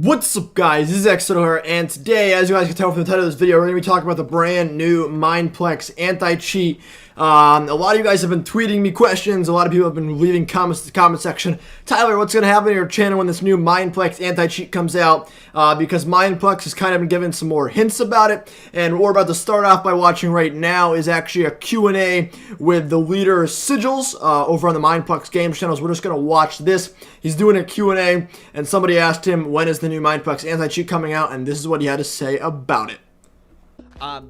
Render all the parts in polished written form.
What's up, guys? This is xTurtle here, and today, as you guys can tell from the title of this video, we're going to be talking about the brand new MINEPLEX anti-cheat. A lot of you guys have been tweeting me questions. A lot of people have been leaving comments in the comment section. Tyler, what's going to happen to your channel when this new MINEPLEX anti-cheat comes out? Because MINEPLEX has kind of been given some more hints about it, and what we're about to start off by watching right now is actually a Q&A with the leader Sigils over on the MINEPLEX Games channels. We're just going to watch this. He's doing a Q&A, and somebody asked him, when is the new MINEPLEX anti-cheat coming out, and this is what he had to say about it.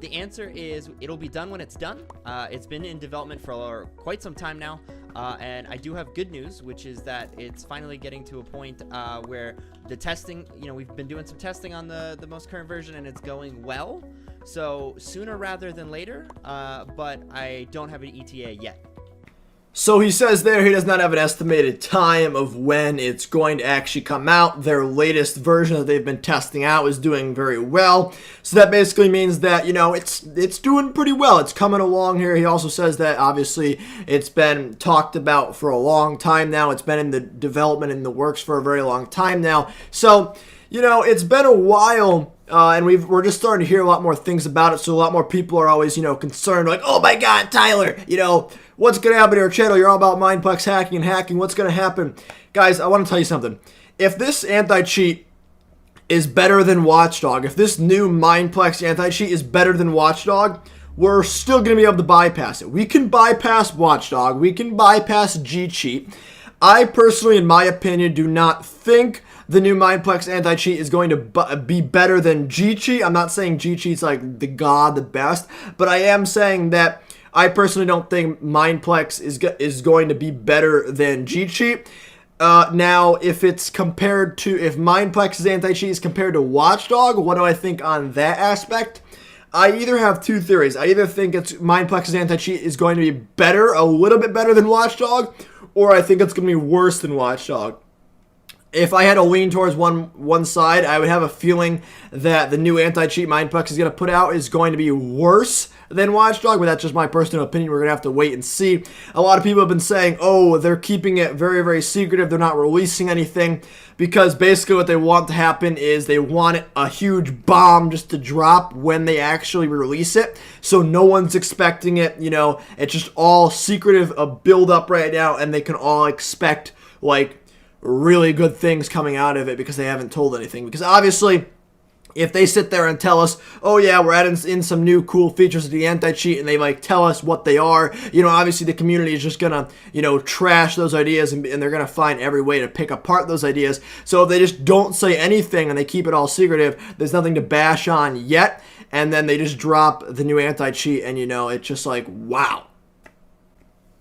The answer is it'll be done when it's done. It's been in development for quite some time now, and I do have good news, which is that it's finally getting to a point where the testing, we've been doing some testing on the most current version, and it's going well. So sooner rather than later, but I don't have an ETA yet. So he says there he does not have an estimated time of when it's going to actually come out. Their latest version that they've been testing out is doing very well. So that basically means that, it's doing pretty well. It's coming along here. He also says that obviously it's been talked about for a long time now. It's been in the development, in the works for a very long time now. So, it's been a while. And we're just starting to hear a lot more things about it, so a lot more people are always, concerned, like, oh my god, Tyler, what's going to happen to your channel? You're all about MINEPLEX hacking, what's going to happen? Guys, I want to tell you something. If this anti-cheat is better than Watchdog, if this new MINEPLEX anti-cheat is better than Watchdog, we're still going to be able to bypass it. We can bypass Watchdog, we can bypass G-cheat. I personally, in my opinion, do not think the new MINEPLEX anti-cheat is going to be better than G-cheat. I'm not saying G-cheat's like the best, but I am saying that I personally don't think MINEPLEX is going to be better than G-cheat. Now, if MINEPLEX's anti-cheat is compared to Watchdog, what do I think on that aspect? I either have two theories. I either think MINEPLEX's anti-cheat is going to be better, a little bit better than Watchdog, or I think it's going to be worse than Watchdog. If I had to lean towards one side, I would have a feeling that the new anti-cheat MINEPLEX is going to put out is going to be worse than Watchdog, but that's just my personal opinion. We're going to have to wait and see. A lot of people have been saying, oh, they're keeping it very, very secretive. They're not releasing anything, because basically what they want to happen is they want a huge bomb just to drop when they actually release it. So no one's expecting it. It's just all secretive, a build up right now, and they can all expect, like, really good things coming out of it because they haven't told anything. Because obviously, if they sit there and tell us, oh yeah, we're adding in some new cool features to the anti-cheat, and they tell us what they are, obviously the community is just gonna, trash those ideas, and they're gonna find every way to pick apart those ideas. So if they just don't say anything and they keep it all secretive, there's nothing to bash on yet, and then they just drop the new anti-cheat, and it's just like, wow.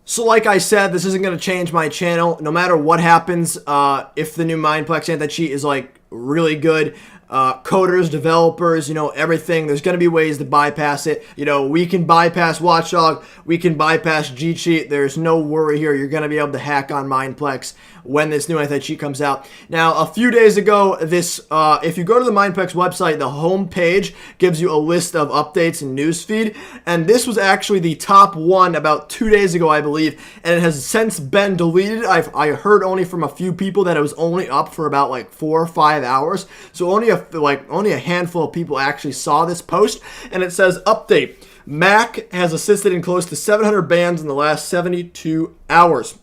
So like I said, this isn't going to change my channel. No matter what happens, if the new MINEPLEX anti-cheat is really good, coders, developers, everything, there's going to be ways to bypass it. We can bypass Watchdog, we can bypass G-cheat. There's no worry here. You're going to be able to hack on MINEPLEX when this new anti-cheat comes out. Now, a few days ago, if you go to the MINEPLEX website, the home page gives you a list of updates and newsfeed, and this was actually the top one about 2 days ago, I believe, and it has since been deleted. I heard only from a few people that it was only up for about 4 or 5 hours, so only a handful of people actually saw this post, and it says, update, Mac has assisted in close to 700 bans in the last 72 hours.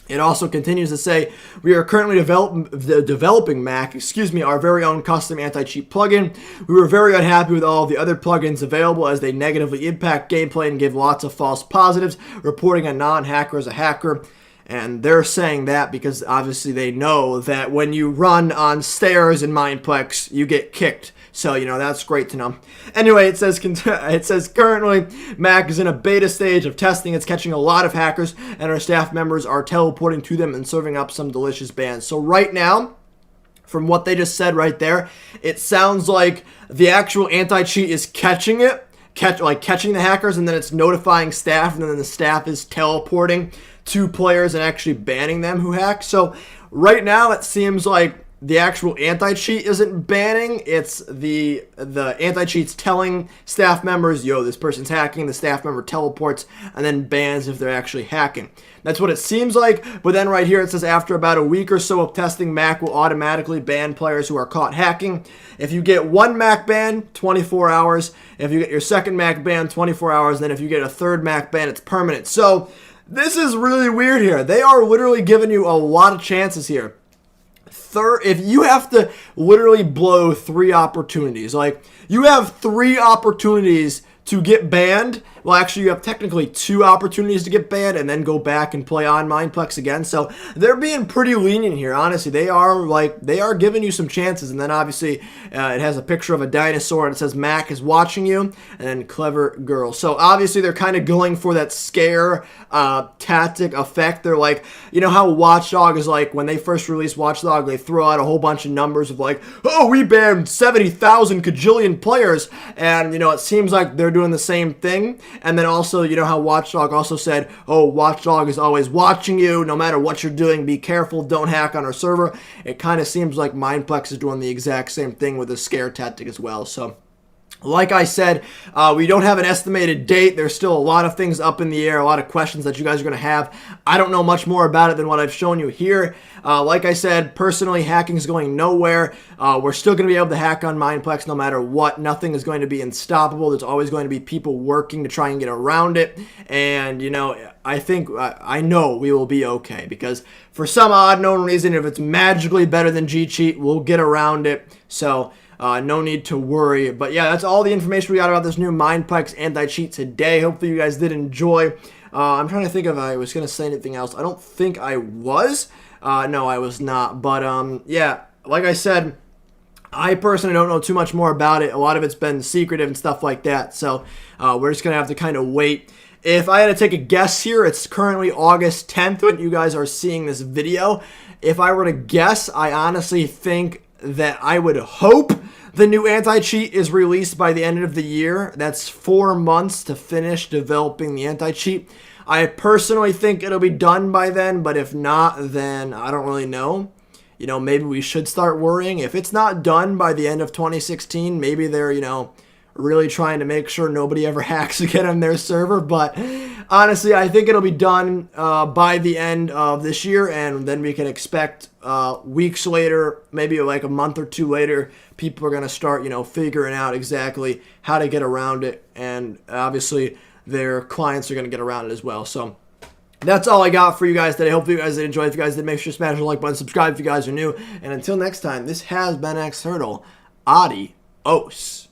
It also continues to say, we are currently developing Mac, our very own custom anti-cheat plugin. We were very unhappy with all of the other plugins available as they negatively impact gameplay and give lots of false positives, reporting a non-hacker as a hacker. And they're saying that because obviously they know that when you run on stairs in MINEPLEX, you get kicked. So, that's great to know. Anyway, it says currently Mac is in a beta stage of testing. It's catching a lot of hackers, and our staff members are teleporting to them and serving up some delicious bans. So right now, from what they just said right there, it sounds like the actual anti-cheat is catching it, catching the hackers, and then it's notifying staff, and then the staff is teleporting to players and actually banning them who hack. So right now it seems like the actual anti-cheat isn't banning. It's the anti-cheat's telling staff members, yo, this person's hacking. The staff member teleports and then bans if they're actually hacking. That's what it seems like. But then right here it says after about a week or so of testing, Mac will automatically ban players who are caught hacking. If you get one Mac ban, 24 hours. If you get your second Mac ban, 24 hours. Then if you get a third Mac ban, it's permanent. So this is really weird here. They are literally giving you a lot of chances here. If you have to literally blow 3 opportunities, like you have 3 opportunities to get banned. Well, actually, you have technically 2 opportunities to get banned and then go back and play on MINEPLEX again. So they're being pretty lenient here. Honestly, they are giving you some chances. And then obviously, it has a picture of a dinosaur and it says Mac is watching you, and then clever girl. So obviously, they're kind of going for that scare tactic effect. They're like, you know how Watchdog is like when they first released Watchdog, they throw out a whole bunch of numbers of like, oh, we banned 70,000 kajillion players, and you know it seems like they're doing the same thing. And then also, you know how Watchdog also said, oh, Watchdog is always watching you. No matter what you're doing, be careful. Don't hack on our server. It kind of seems like MINEPLEX is doing the exact same thing with a scare tactic as well. So like I said, we don't have an estimated date. There's still a lot of things up in the air, a lot of questions that you guys are going to have. I don't know much more about it than what I've shown you here. Like I said, personally, hacking is going nowhere. We're still going to be able to hack on MINEPLEX no matter what. Nothing is going to be unstoppable. There's always going to be people working to try and get around it. And, you know, I know we will be okay, because for some odd known reason, if it's magically better than G-Cheat, we'll get around it. So no need to worry. But yeah, that's all the information we got about this new MINEPLEX anti-cheat today. Hopefully you guys did enjoy. I'm trying to think if I was going to say anything else. I don't think I was. No, I was not. But yeah, like I said, I personally don't know too much more about it. A lot of it's been secretive and stuff like that. So we're just going to have to kind of wait. If I had to take a guess here, it's currently August 10th when you guys are seeing this video. If I were to guess, I honestly think that I would hope the new anti-cheat is released by the end of the year. That's 4 months to finish developing the anti-cheat. I personally think it'll be done by then, but if not, then I don't really know. You know, maybe we should start worrying. If it's not done by the end of 2016, maybe they're, you know, really trying to make sure nobody ever hacks again on their server. But honestly, I think it'll be done by the end of this year, and then we can expect weeks later, maybe like a month or 2 later, people are going to start, you know, figuring out exactly how to get around it, and obviously their clients are going to get around it as well. So that's all I got for you guys today. Hopefully you guys did enjoy. If you guys did, make sure to smash the like button, subscribe if you guys are new, and until next time, this has been xTurtle. Adios.